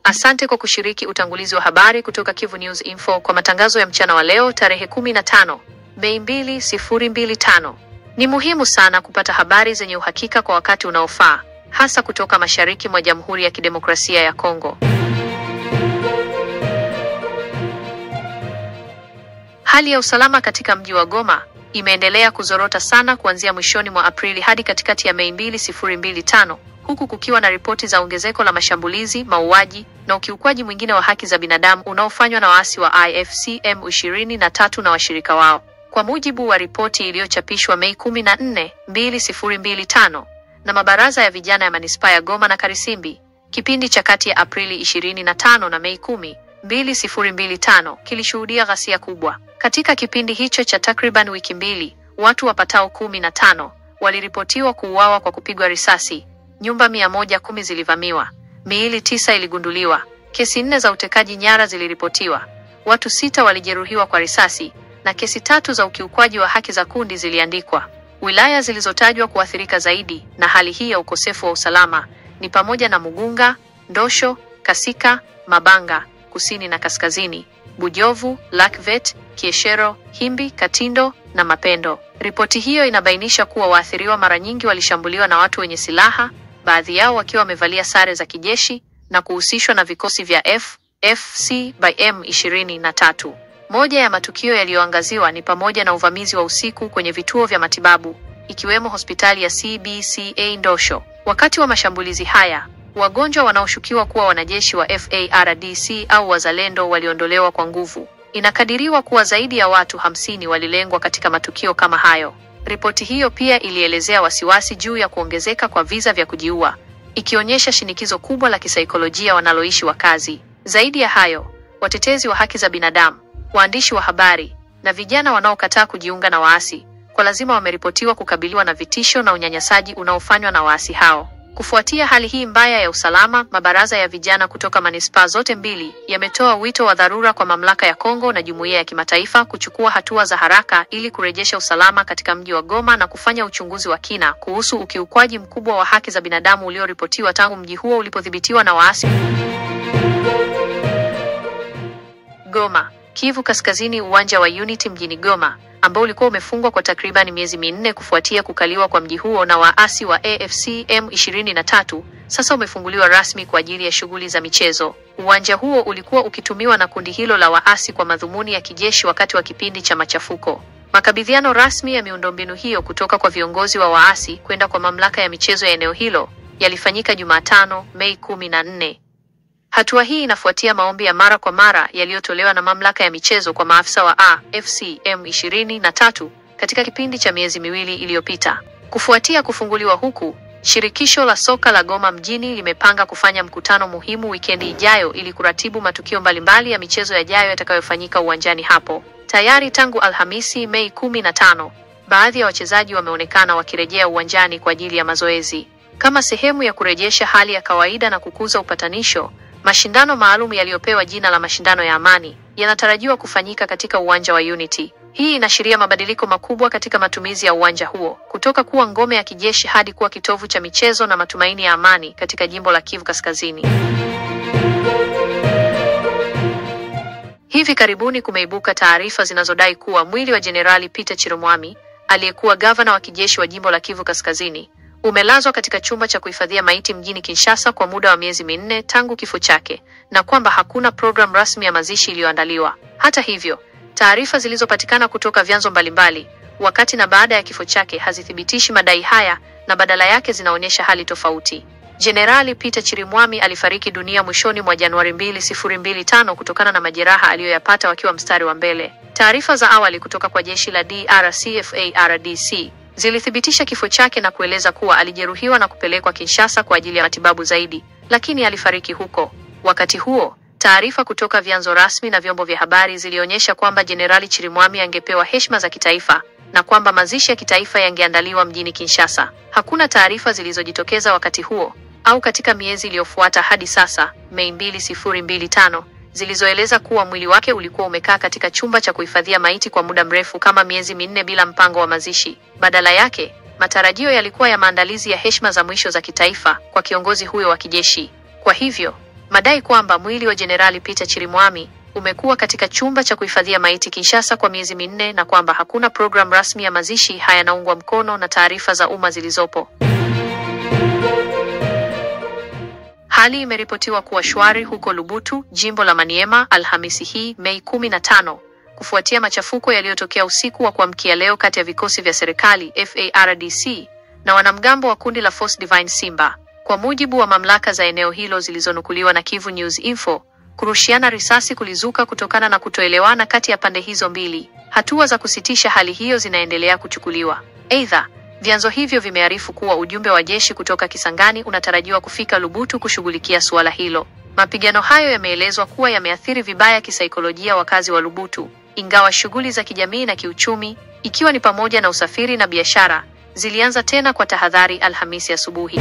Asante kwa kushiriki utangulizi wa habari kutoka Kivu News Info kwa matangazo ya mchana wa leo tarehe 15 Mei 2025. Ni muhimu sana kupata habari zenye uhakika kwa wakati unaofaa, hasa kutoka mashariki mwa Jamhuri ya Kidemokrasia ya Kongo. Hali ya usalama katika mji wa Goma imeendelea kuzorota sana kuanzia mwishoni mwa Aprili hadi katikati ya Mei 2025. Huku kukiwa na ripoti za ongezeko la mashambulizi, mauaji na ukiukwaji mwingine wa haki za binadamu unaofanywa na waasi wa AFC M23 na washirika wao. Kwa mujibu wa ripoti iliyochapishwa Mei 14, 2025 na mabaraza ya vijana ya manispaa ya Goma na Karisimbi, kipindi cha kati ya Aprili 25 na Mei 10, 2025 kilishuhudia ghasia kubwa. Katika kipindi hicho cha takriban wiki mbili, watu wapatao 15 waliripotiwa kuuawa kwa kupigwa risasi. Nyumba 110 zilivamiwa, miili 9 iligunduliwa, kesi 4 za utekaji nyara ziliripotiwa, watu 6 walijeruhiwa kwa risasi na kesi 3 za ukiukwaji wa haki za kundi ziliandikwa. Wilaya zilizotajwa kuathirika zaidi na hali hii ya ukosefu wa usalama ni pamoja na Mugunga, Ndosho, Kasika, Mabanga, kusini na kaskazini, Bujovu, Lakvet, Kieshero, Himbi, Katindo na Mapendo. Ripoti hiyo inabainisha kuwa waathiriwa mara nyingi walishambuliwa na watu wenye silaha, baadhi yao wakiwa wamevalia sare za kijeshi na kuhusishwa na vikosi vya FFC by M23. Moja ya matukio yaliyoangaziwa ni pamoja na uvamizi wa usiku kwenye vituo vya matibabu, ikiwemo hospitali ya CBCA Ndosho. Wakati wa mashambulizi haya, wagonjwa wanaoshukiwa kuwa wanajeshi wa FARDC au wazalendo waliondolewa kwa nguvu. Inakadiriwa kuwa zaidi ya watu 50 walilengwa katika matukio kama hayo. Ripoti hiyo pia ilielezea wasiwasi juu ya kuongezeka kwa visa vya kujiua, ikionyesha shinikizo kubwa la kisaikolojia wanaloishi wakazi. Zaidi ya hayo, watetezi wa haki za binadamu, waandishi wa habari na vijana wanaokataa kujiunga na waasi kwa lazima wameripotiwa kukabiliwa na vitisho na unyanyasaji unaofanywa na waasi hao. Kufuatia hali hii mbaya ya usalama, mabaraza ya vijana kutoka manispaa zote mbili yametoa wito wa dharura kwa mamlaka ya Kongo na jumuiya ya kimataifa kuchukua hatua za haraka ili kurejesha usalama katika mji wa Goma na kufanya uchunguzi wa kina kuhusu ukiukwaji mkubwa wa haki za binadamu ulioripotiwa tangu mji huo ulipodhibitiwa na waasi. Goma, Kivu Kaskazini. Uwanja wa Unity mjini Goma ambao ulikuwa umefungwa kwa takriban miezi 4 kufuatia kukaliwa kwa mji huo na waasi wa AFC M23, sasa umefunguliwa rasmi kwa ajili ya shughuli za michezo. Uwanja huo ulikuwa ukitumiwa na kundi hilo la waasi kwa madhumuni ya kijeshi wakati wa kipindi cha machafuko. Makabidhiano rasmi ya miundombinu hiyo kutoka kwa viongozi wa waasi kwenda kwa mamlaka ya michezo ya eneo hilo yalifanyika Jumatano, Mei 14. Hatua hii inafuatia maombi ya mara kwa mara yaliyotolewa na mamlaka ya michezo kwa maafisa wa AFC M23 katika kipindi cha miezi miwili iliyopita. Kufuatia kufunguliwa huku, shirikisho la soka la Goma mjini limepanga kufanya mkutano muhimu wikendi ijayo ili kuratibu matukio mbalimbali ya michezo yajayo yatakayofanyika uwanjani hapo. Tayari tangu Alhamisi Mei 15, baadhi ya wachezaji wameonekana wakirejea uwanjani kwa ajili ya mazoezi. Kama sehemu ya kurejesha hali ya kawaida na kukuza upatanisho, mashindano maalum yaliyopewa jina la mashindano ya amani yanatarajiwa kufanyika katika uwanja wa Unity. Hii inaashiria mabadiliko makubwa katika matumizi ya uwanja huo, kutoka kuwa ngome ya kijeshi hadi kuwa kitovu cha michezo na matumaini ya amani katika jimbo la Kivu Kaskazini. Hivi karibuni kumeibuka taarifa zinazodai kuwa mwili wa Jenerali Peter Chiromwami, aliyekuwa gavana wa kijeshi wa jimbo la Kivu Kaskazini, umelazwa katika chumba cha kuhifadhia maiti mjini Kinshasa kwa muda wa miezi 4 tangu kifo chake, na kwamba hakuna program rasmi ya mazishi iliyoandaliwa. Hata hivyo, taarifa zilizopatikana kutoka vyanzo mbalimbali wakati na baada ya kifo chake hazithibitishi madai haya na badala yake zinaonyesha hali tofauti. Jenerali Peter Chirimwami alifariki dunia mwishoni mwa Januari 2025 kutokana na majeraha aliyoyapata wakiwa mstari wa mbele. Taarifa za awali kutoka kwa jeshi la DRC FARDC zilithibitisha kifo chake na kueleza kuwa alijeruhiwa na kupelekwa Kinshasa kwa ajili ya matibabu zaidi, lakini alifariki huko. Wakati huo, taarifa kutoka vyanzo rasmi na vyombo vya habari zilionyesha kwamba Jenerali Chirimwami angepewa heshima za kitaifa na kwamba mazishi ya kitaifa yangeandaliwa mjini Kinshasa. Hakuna taarifa zilizojitokeza wakati huo au katika miezi iliyofuata hadi sasa, Mei 2025, zilizoeleza kuwa mwili wake ulikuwa umekaa katika chumba cha kuhifadhia maiti kwa muda mrefu kama miezi 4 bila mpango wa mazishi. Badala yake, matarajio yalikuwa ya maandalizi ya heshima za mwisho za kitaifa kwa kiongozi huyo wa kijeshi. Kwa hivyo, madai kwamba mwili wa Jenerali Peter Chirimwami umekuwa katika chumba cha kuhifadhia maiti Kinshasa kwa miezi 4 na kwamba hakuna programu rasmi ya mazishi hayanaungwa mkono na taarifa za umma zilizopo. Hali imeripotiwa kuwa shwari huko Lubutu, jimbo la Maniema, Alhamisi hii Mei 15, kufuatia machafuko yaliyotokea usiku wa kuamkia leo kati ya vikosi vya serikali FARDC na wanamgambo wa kundi la Force Divine Simba. Kwa mujibu wa mamlaka za eneo hilo zilizonukuliwa na Kivu News Info, kurushiana risasi kulizuka kutokana na kutoelewana kati ya pande hizo mbili. Hatua za kusitisha hali hiyo zinaendelea kuchukuliwa. Aidha, vyanzo hivyo vimearifu kuwa ujumbe wa jeshi kutoka Kisangani unatarajiwa kufika Lubutu kushughulikia suala hilo. Mapigano hayo yameelezwa kuwa yameathiri vibaya kisaikolojia wakazi wa Lubutu, ingawa shughuli za kijamii na kiuchumi, ikiwa ni pamoja na usafiri na biashara, zilianza tena kwa tahadhari Alhamisi asubuhi.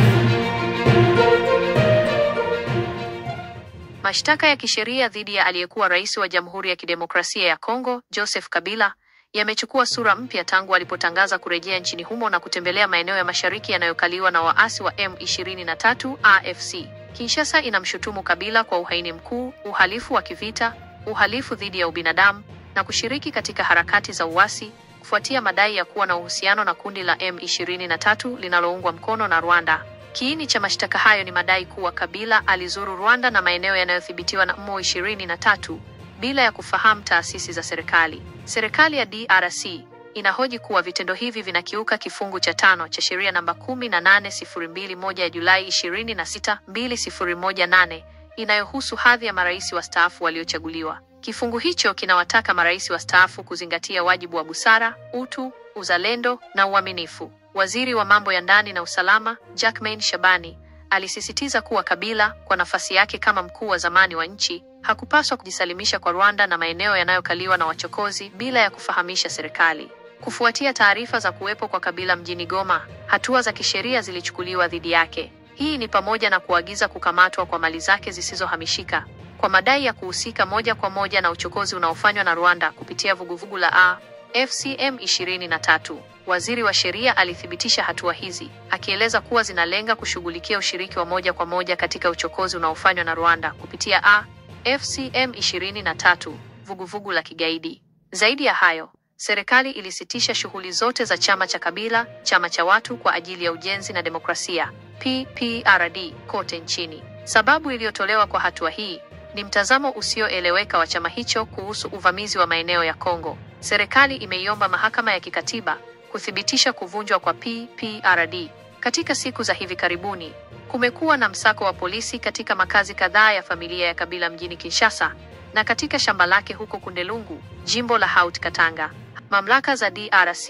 Mashtaka ya kisheria dhidi ya aliyekuwa rais wa Jamhuri ya Kidemokrasia ya Kongo, Joseph Kabila, yamechukua sura mpya tangu alipotangaza kurejea nchini humo na kutembelea maeneo ya mashariki yanayokaliwa na waasi wa M23 AFC. Kinshasa inamshutumu Kabila kwa uhaini mkuu, uhalifu wa kivita, uhalifu dhidi ya ubinadamu na kushiriki katika harakati za uasi kufuatia madai ya kuwa na uhusiano na kundi la M23 linaloungwa mkono na Rwanda. Kiini cha mashtaka hayo ni madai kuwa Kabila alizuru Rwanda na maeneo yanayothibitiwa na M23 bila ya kufahamu taasisi za serikali. Serikali ya DRC inahoji kuwa vitendo hivi vinakiuka kifungu cha 5 cha sheria namba 18021 ya Julai 26, 2018 inayohusu hadhi ya marais wastaafu waliochaguliwa. Kifungu hicho kinawataka marais wastaafu kuzingatia wajibu wa busara, utu, uzalendo na uaminifu. Waziri wa mambo ya ndani na usalama, Jacquemain Shabani, alisisitiza kuwa Kabila, kwa nafasi yake kama mkuu wa zamani wa nchi, hakupaswa kujisalimisha kwa Rwanda na maeneo yanayokaliwa na wachokozi bila ya kufahamisha serikali. Kufuatia taarifa za kuwepo kwa Kabila mjini Goma, hatua za kisheria zilichukuliwa dhidi yake. Hii ni pamoja na kuagiza kukamatwa kwa mali zake zisizohamishika kwa madai ya kuhusika moja kwa moja na uchokozi unaofanywa na Rwanda kupitia vuguvugu la AFCM 23. Waziri wa sheria alithibitisha hatua hizi, akieleza kuwa zinalenga kushughulikia ushiriki wa moja kwa moja katika uchokozi unaofanywa na Rwanda kupitia AFCM 23, vuguvugu la kigaidi. Zaidi ya hayo, serikali ilisitisha shughuli zote za chama cha Kabila, chama cha watu kwa ajili ya ujenzi na demokrasia, PPRD, kote nchini. Sababu iliyotolewa kwa hatua hii ni mtazamo usioeleweka wa chama hicho kuhusu uvamizi wa maeneo ya Kongo. Serikali imeiomba mahakama ya kikatiba kuthibitisha kuvunjwa kwa PPRD. Katika siku za hivi karibuni, kumekuwa na msako wa polisi katika makazi kadhaa ya familia ya Kabila mjini Kinshasa na katika shamba lake huko Kundelungu, jimbo la Haut-Katanga. Mamlaka za DRC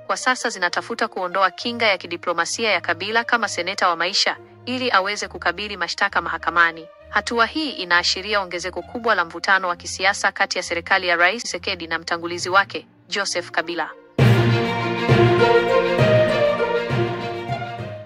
kwa sasa zinatafuta kuondoa kinga ya kidiplomasia ya Kabila kama seneta wa maisha ili aweze kukabili mashtaka mahakamani. Hatua hii inaashiria ongezeko kubwa la mvutano wa kisiasa kati ya serikali ya Rais Tshisekedi na mtangulizi wake, Joseph Kabila.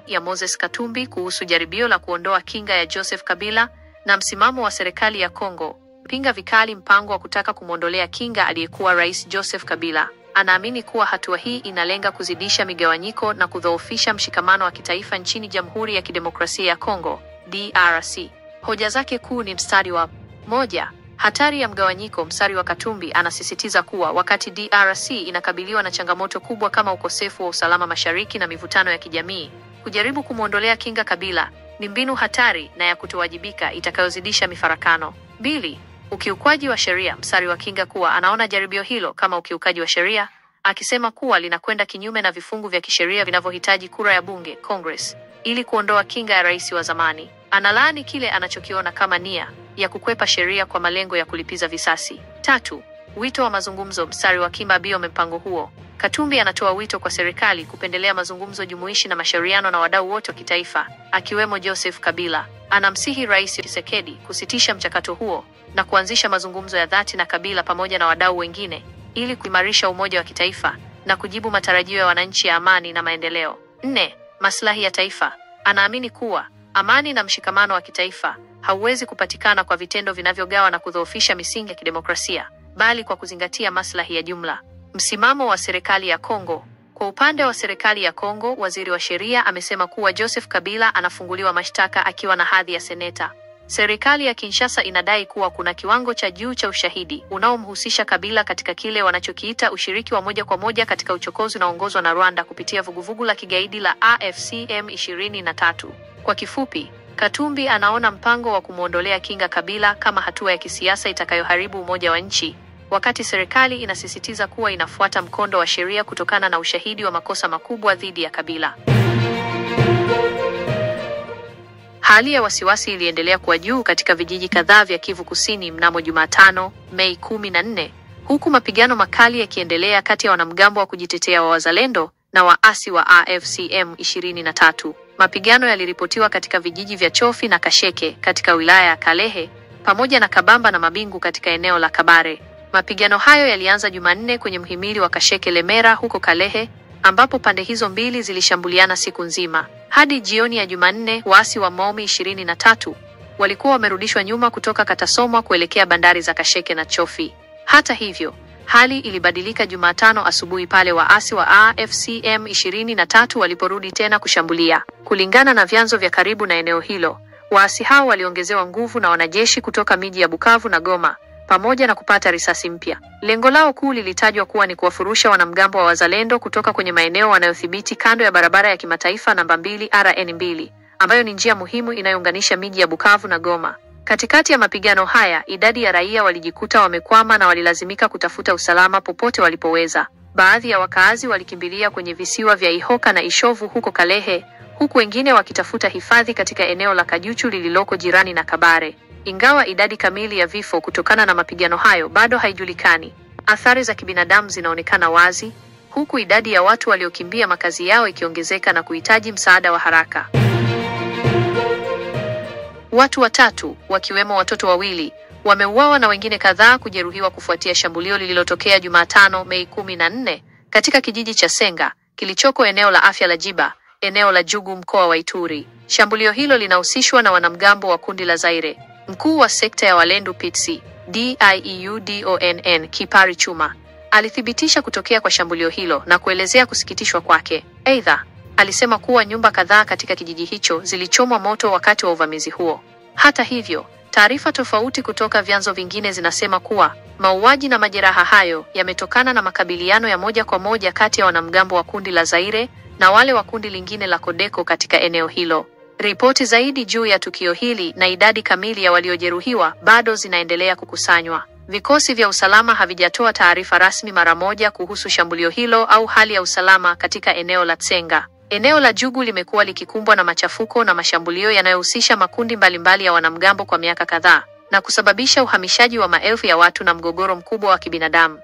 Ya Moses Katumbi kuhusu jaribio la kuondoa kinga ya Joseph Kabila na msimamo wa serikali ya Kongo pinga vikali mpango wa kutaka kumwondolea kinga aliyekuwa Rais Joseph Kabila. Anaamini kuwa hatua hii inalenga kuzidisha migawanyiko na kudhoofisha mshikamano wa kitaifa nchini Jamhuri ya Kidemokrasia ya Kongo, DRC. Hoja zake kuu ni mstari wa 1, hatari ya mgawanyiko. Mstari wa Katumbi anasisitiza kuwa wakati DRC inakabiliwa na changamoto kubwa kama ukosefu wa usalama mashariki na mivutano ya kijamii, kujaribu kumwondolea kinga Kabila ni mbinu hatari na ya kutowajibika itakayozidisha mifarakano. 2, ukiukwaji wa sheria. Mstari wa kinga kuwa anaona jaribio hilo kama ukiukaji wa sheria, akisema kuwa linakwenda kinyume na vifungu vya kisheria vinavyohitaji kura ya bunge, Congress, ili kuondoa kinga ya rais wa zamani. Analaani kile anachokiona kama nia ya kukwepa sheria kwa malengo ya kulipiza visasi. 3, wito wa mazungumzo. Mstari wa kimbabio mpango huo. Katumbi anatoa wito kwa serikali kupendelea mazungumzo jumuishi na mashauriano na wadau wote wa kitaifa, akiwemo Joseph Kabila. Anamsihi Rais Tshisekedi kusitisha mchakato huo na kuanzisha mazungumzo ya dhati na Kabila pamoja na wadau wengine ili kuimarisha umoja wa kitaifa na kujibu matarajio ya wananchi ya amani na maendeleo. 4. Maslahi ya taifa. Anaamini kuwa amani na mshikamano wa kitaifa hauwezi kupatikana kwa vitendo vinavyogawa na kudhoofisha misingi ya kidemokrasia, bali kwa kuzingatia maslahi ya jumla. Msimamo wa serikali ya Kongo. Kwa upande wa serikali ya Kongo, waziri wa sheria amesema kuwa Joseph Kabila anafunguliwa mashtaka akiwa na hadhi ya seneta. Serikali ya Kinshasa inadai kuwa kuna kiwango cha juu cha ushahidi unaomhusisha Kabila katika kile wanachokiita ushiriki wa moja kwa moja katika uchokozi unaoongozwa na Rwanda kupitia vuguvugu la kigaidi la AFC M23. Kwa kifupi, Katumbi anaona mpango wa kumwondolea kinga Kabila kama hatua ya kisiasa itakayoharibu umoja wa nchi, wakati serikali inasisitiza kuwa inafuata mkondo wa sheria kutokana na ushahidi wa makosa makubwa dhidi ya Kabila. Hali ya wasiwasi iliendelea kuwa juu katika vijiji kadhaa vya Kivu Kusini mnamo Jumatano, Mei 14, huku mapigano makali yakiendelea kati ya wanamgambo wa kujitetea wa Wazalendo na waasi wa AFC M23. Mapigano yaliripotiwa katika vijiji vya Chofi na Kasheke katika wilaya ya Kalehe pamoja na Kabamba na Mabingu katika eneo la Kabare. Mapigano hayo yalianza Jumanne kwenye mhimili wa Kasheke Lemera huko Kalehe, ambapo pande hizo mbili zilishambuliana siku nzima. Hadi jioni ya Jumanne, waasi wa Momi 23 walikuwa wamerudishwa nyuma kutoka Katasomwa kuelekea bandari za Kasheke na Chofi. Hata hivyo, hali ilibadilika Jumatano asubuhi pale waasi wa AFC M23 waliporudi tena kushambulia. Kulingana na vyanzo vya karibu na eneo hilo, waasi hao waliongezewa nguvu na wanajeshi kutoka miji ya Bukavu na Goma, pamoja na kupata risasi mpya. Lengo lao kuu lilitajwa kuwa ni kuwafurusha wanamgambo wa Wazalendo kutoka kwenye maeneo wanayodhibiti kando ya barabara ya kimataifa namba 2 RN2, ambayo ni njia muhimu inayounganisha miji ya Bukavu na Goma. Katikati ya mapigano haya, idadi ya raia walijikuta wamekwama na walilazimika kutafuta usalama popote walipoweza. Baadhi ya wakaazi walikimbilia kwenye visiwa vya Ihoka na Ishovu huko Kalehe, huku wengine wakitafuta hifadhi katika eneo la Kajuchu lililoko jirani na Kabare. Ingawa idadi kamili ya vifo kutokana na mapigano hayo bado haijulikani, athari za kibinadamu zinaonekana wazi, huku idadi ya watu waliokimbia makazi yao ikiongezeka na kuhitaji msaada wa haraka. Watu 3, wakiwemo watoto 2, wameuawa na wengine kadhaa kujeruhiwa kufuatia shambulio lililotokea Jumatano, Mei 14, katika kijiji cha Senga, kilichoko eneo la afya la Jiba, eneo la Jugu, mkoa wa Ituri. Shambulio hilo linahusishwa na wanamgambo wa kundi la Zaire. Mkuu wa sekta ya Walendu Pitsi, DIEUDONN, Kipari Chuma, alithibitisha kutokea kwa shambulio hilo na kuelezea kusikitishwa kwake. Aidha, alisema kuwa nyumba kadhaa katika kijiji hicho zilichomwa moto wakati wa uvamizi huo. Hata hivyo, taarifa tofauti kutoka vyanzo vingine zinasema kuwa mauaji na majeraha hayo yametokana na makabiliano ya moja kwa moja kati ya wanamgambo wa kundi la Zaire na wale wa kundi lingine la Kodeko katika eneo hilo. Ripoti zaidi juu ya tukio hili na idadi kamili ya waliojeruhiwa bado zinaendelea kukusanywa. Vikosi vya usalama havijatoa taarifa rasmi mara moja kuhusu shambulio hilo au hali ya usalama katika eneo la Tsenga. Eneo la Jugu limekuwa likikumbwa na machafuko na mashambulio yanayohusisha makundi mbalimbali ya wanamgambo kwa miaka kadhaa na kusababisha uhamishaji wa maelfu ya watu na mgogoro mkubwa wa kibinadamu.